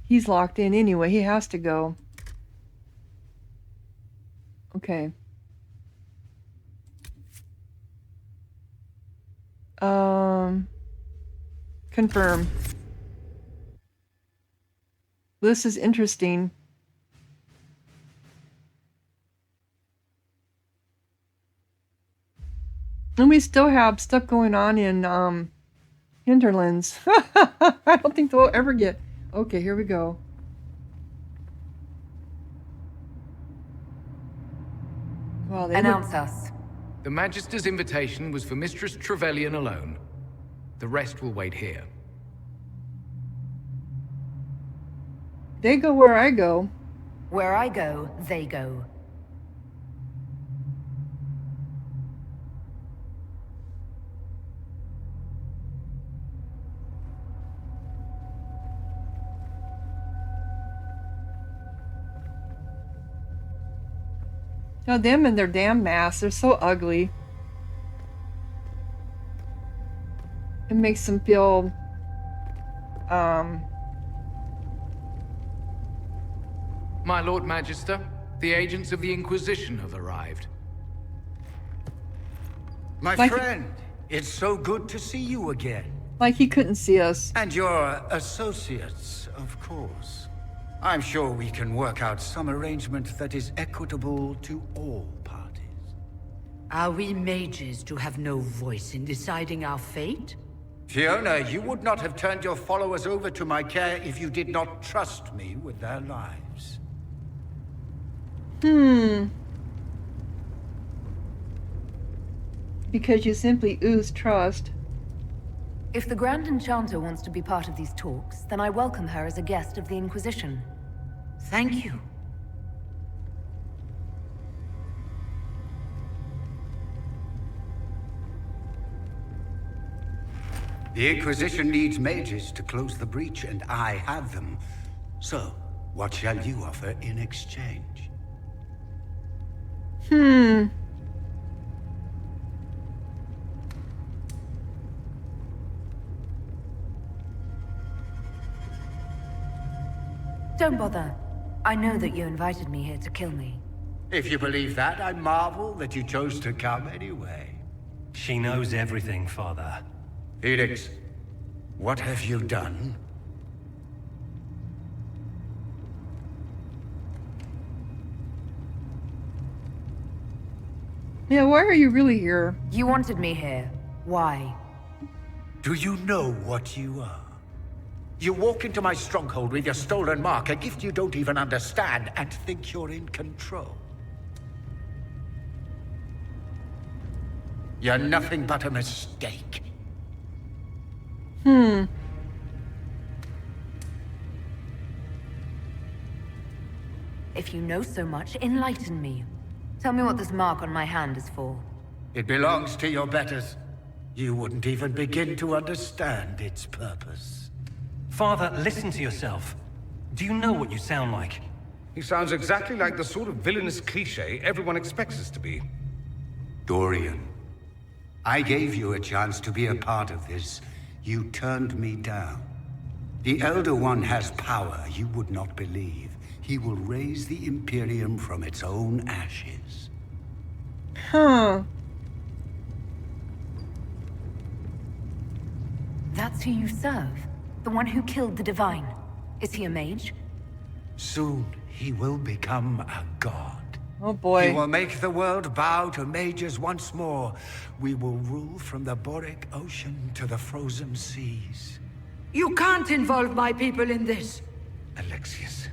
He's locked in anyway. He has to go. Okay. Confirm. This is interesting. And we still have stuff going on in Hinterlands. I don't think they'll ever get... Okay, here we go. Well, Announce us. The Magister's invitation was for Mistress Trevelyan alone. The rest will wait here. They go where I go. Where I go, they go. Now them and their damn masks, they're so ugly. It makes them feel My Lord Magister, the agents of the Inquisition have arrived. My friend, it's so good to see you again. Like he couldn't see us. And your associates, of course. I'm sure we can work out some arrangement that is equitable to all parties. Are we mages to have no voice in deciding our fate? Fiona, you would not have turned your followers over to my care if you did not trust me with their lives. Because you simply ooze trust. If the Grand Enchanter wants to be part of these talks, then I welcome her as a guest of the Inquisition. Thank you. The Inquisition needs mages to close the breach, and I have them. So, what shall you offer in exchange? Don't bother. I know that you invited me here to kill me. If you believe that, I marvel that you chose to come anyway. She knows everything, Father. Felix, what have you done? Yeah, why are you really here? You wanted me here. Why? Do you know what you are? You walk into my stronghold with your stolen mark, a gift you don't even understand, and think you're in control. You're nothing but a mistake. If you know so much, enlighten me. Tell me what this mark on my hand is for. It belongs to your betters. You wouldn't even begin to understand its purpose. Father, listen to yourself. Do you know what you sound like? He sounds exactly like the sort of villainous cliché everyone expects us to be. Dorian, I gave you a chance to be a part of this. You turned me down. The Elder One has power you would not believe. He will raise the Imperium from its own ashes. Huh. That's who you serve? The one who killed the Divine? Is he a mage? Soon, he will become a god. Oh boy. He will make the world bow to mages once more. We will rule from the Boric Ocean to the frozen seas. You can't involve my people in this. Alexius,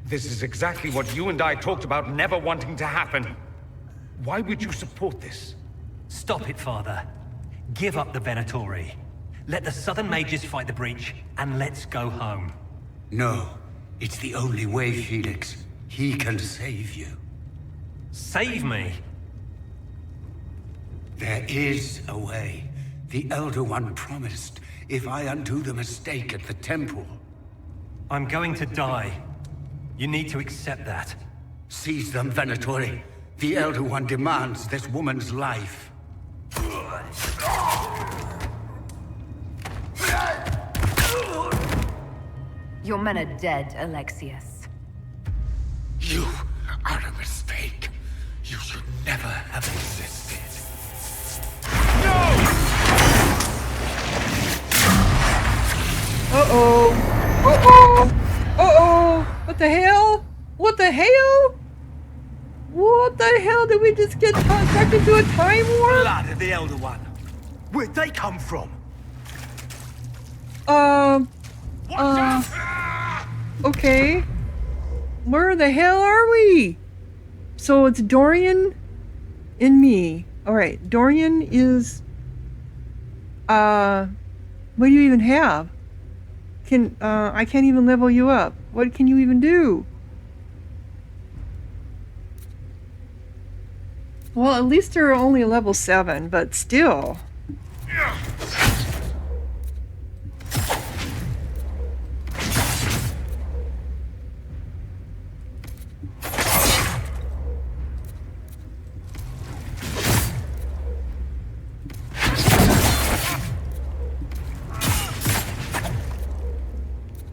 this is exactly what you and I talked about never wanting to happen. Why would you support this? Stop it, Father. Give up the Venatori. Let the Southern Mages fight the breach, and let's go home. No. It's the only way, Felix. He can save you. Save me? There is a way. The Elder One promised, if I undo the mistake at the temple. I'm going to die. You need to accept that. Seize them, Venatori. The Elder One demands this woman's life. Your men are dead, Alexius. You are a mistake. You should never have existed. Uh-oh. Uh-oh. Uh-oh. What the hell? What the hell? What the hell? Did we just get sucked into a time warp? Blood of the Elder One. Where'd they come from? Okay. Where the hell are we? So it's Dorian and me. Alright, Dorian is... What do you even have? I can't even level you up. What can you even do? Well, at least they're only level 7, but still.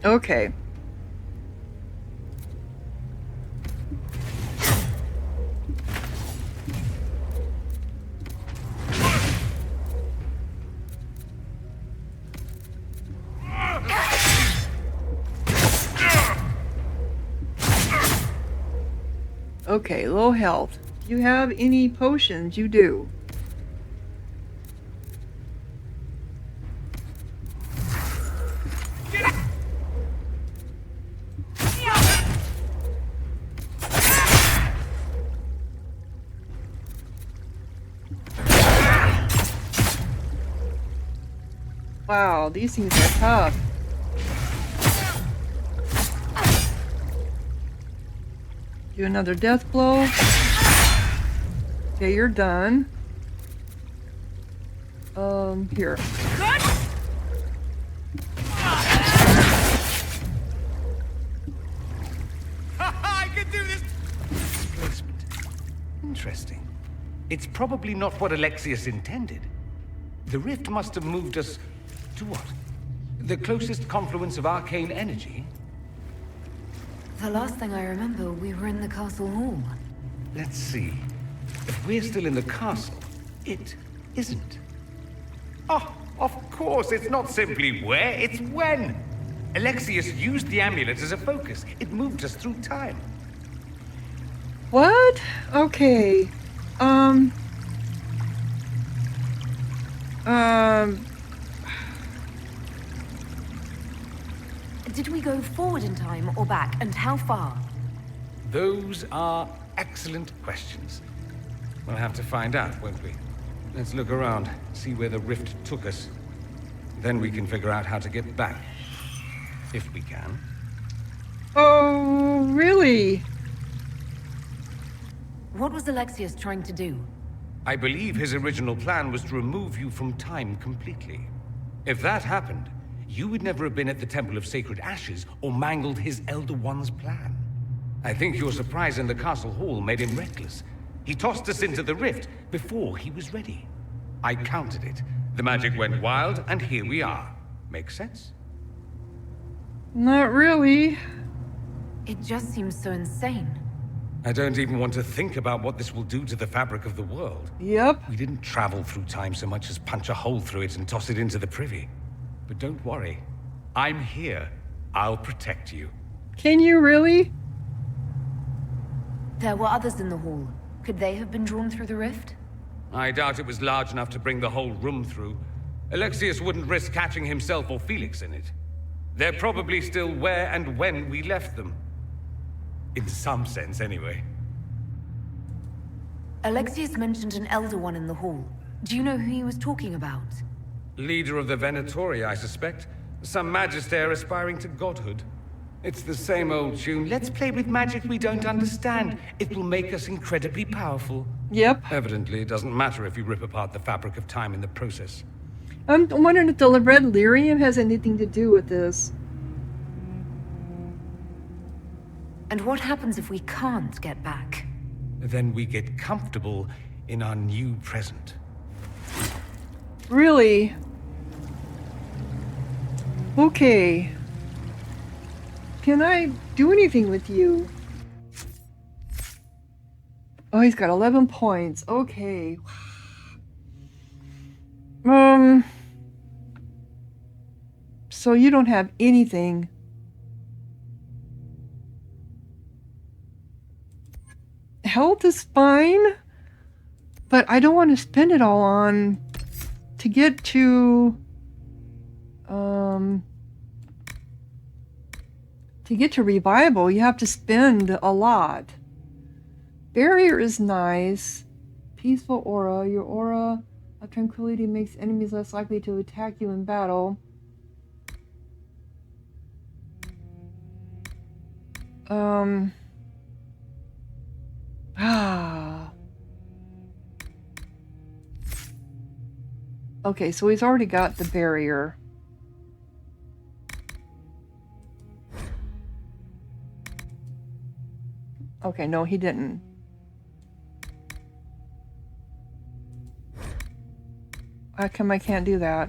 Okay. Okay, low health. Do you have any potions? You do. Wow, these things are tough. Do another death blow. Okay, you're done. Here. I can do this! Displacement. Interesting. It's probably not what Alexius intended. The rift must have moved us to what? The closest confluence of arcane energy? The last thing I remember, we were in the castle hall. Let's see. If we're still in the castle, it isn't. Oh, of course, it's not simply where, it's when. Alexius used the amulet as a focus. It moved us through time. What? Okay. Did we go forward in time or back, and how far? Those are excellent questions. We'll have to find out, won't we? Let's look around, see where the rift took us. Then we can figure out how to get back. If we can. Oh, really? What was Alexius trying to do? I believe his original plan was to remove you from time completely. If that happened, you would never have been at the Temple of Sacred Ashes or mangled his Elder One's plan. I think your surprise in the castle hall made him reckless. He tossed us into the rift before he was ready. I countered it. The magic went wild, and here we are. Make sense? Not really. It just seems so insane. I don't even want to think about what this will do to the fabric of the world. Yep. We didn't travel through time so much as punch a hole through it and toss it into the privy. But don't worry. I'm here. I'll protect you. Can you really? There were others in the hall. Could they have been drawn through the rift? I doubt it was large enough to bring the whole room through. Alexius wouldn't risk catching himself or Felix in it. They're probably still where and when we left them. In some sense, anyway. Alexius mentioned an Elder One in the hall. Do you know who he was talking about? Leader of the Venatori, I suspect. Some Magister aspiring to godhood. It's the same old tune. Let's play with magic we don't understand. It will make us incredibly powerful. Yep. Evidently, it doesn't matter if you rip apart the fabric of time in the process. I'm wondering if the red lyrium has anything to do with this. And what happens if we can't get back? Then we get comfortable in our new present. Really? Okay. Can I do anything with you? Oh, he's got 11 points. Okay. So you don't have anything. Health is fine, but I don't want to spend it all on to get to revival. You have to spend a lot. Barrier is nice. Peaceful aura. Your aura of tranquility makes enemies less likely to attack you in battle. Okay, so he's already got the barrier. Okay, no, he didn't. How come I can't do that?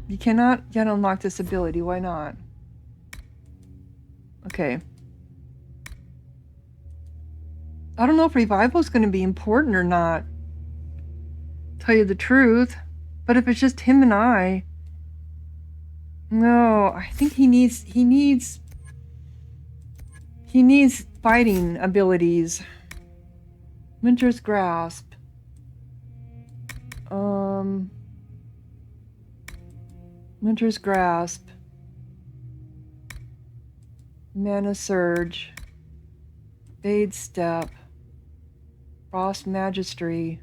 You cannot yet unlock this ability. Why not? Okay. I don't know if revival is going to be important or not. Tell you the truth. But if it's just him and I... No, I think he needs fighting abilities. Winter's Grasp. Winter's Grasp. Mana Surge. Fade Step. Frost Magistry.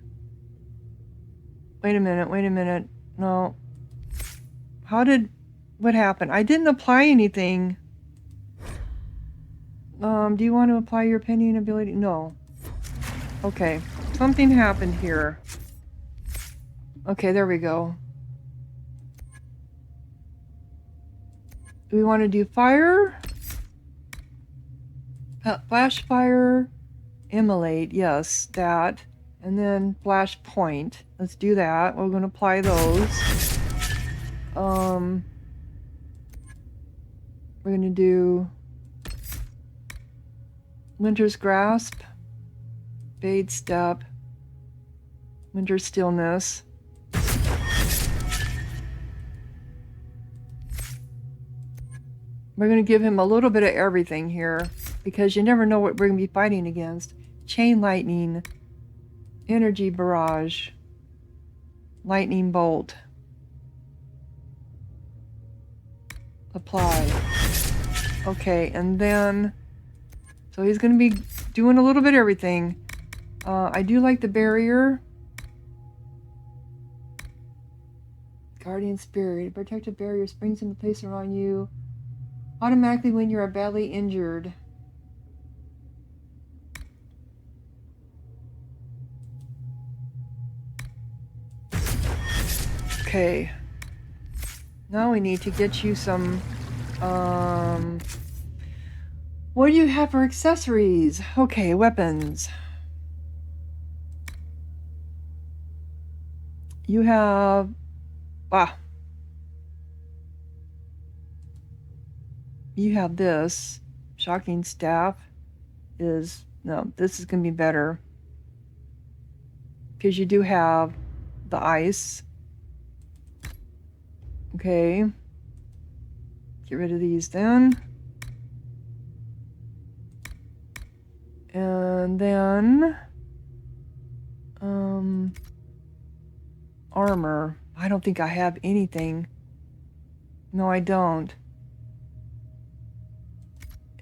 Wait a minute. No. What happened? I didn't apply anything. Do you want to apply your pending ability? No. Okay. Something happened here. Okay, there we go. Do we want to do fire? Flash fire. Immolate. Yes, that. And then flash point. Let's do that. We're going to apply those. We're going to do Winter's Grasp, Fade Step, Winter's Stillness. We're going to give him a little bit of everything here because you never know what we're going to be fighting against. Chain Lightning, Energy Barrage, Lightning Bolt. Apply. Okay, and then... So he's going to be doing a little bit of everything. I do like the barrier. Guardian Spirit. Protective barrier springs into place around you automatically when you are badly injured. Okay. Now we need to get you some, what do you have for accessories? Okay, weapons. You have, you have this. Shocking staff is, no, this is going to be better. Because you do have the ice. Okay. Get rid of these then. And then armor. I don't think I have anything. No, I don't.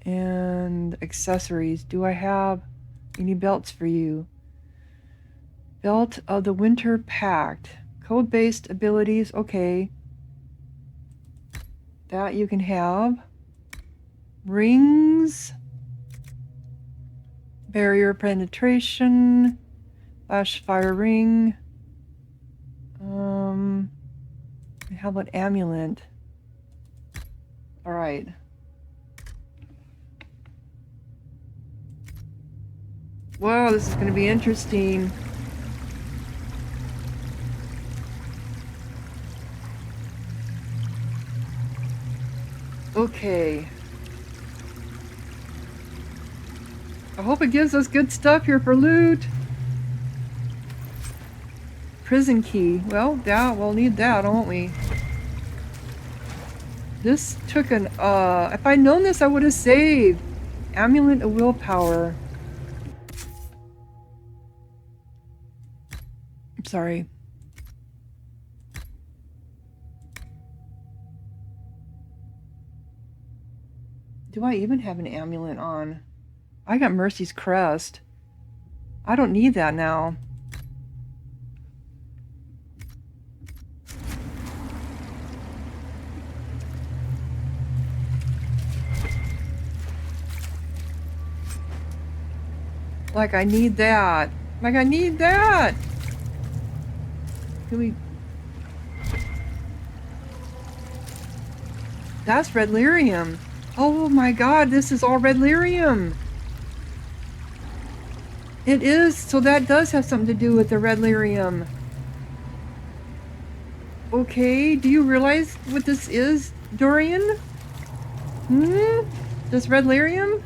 And accessories. Do I have any belts for you? Belt of the Winter Pact. Code-based abilities. Okay. That you can have. Rings. Barrier penetration. Flash fire ring. How about amulet? Alright. Wow, this is going to be interesting. Okay. I hope it gives us good stuff here for loot. Prison key. Well, yeah, we'll need that, won't we? This took an, if I'd known this, I would have saved. Amulet of willpower. I'm sorry. Do I even have an amulet on? I got Mercy's Crest. I don't need that now. Like, I need that. Like, I need that! Can we... That's red lyrium. Oh my god, this is all red lyrium. It is, so that does have something to do with the red lyrium. Okay, do you realize what this is, Dorian? This red lyrium?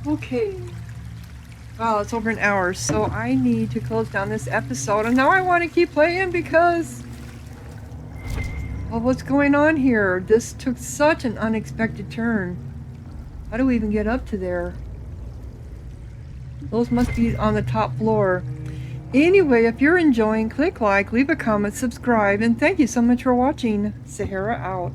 Okay. Wow, it's over an hour, so I need to close down this episode. And now I want to keep playing because of what's going on here. This took such an unexpected turn. How do we even get up to there? Those must be on the top floor. Anyway, if you're enjoying, click like, leave a comment, subscribe, and thank you so much for watching. Sahara out.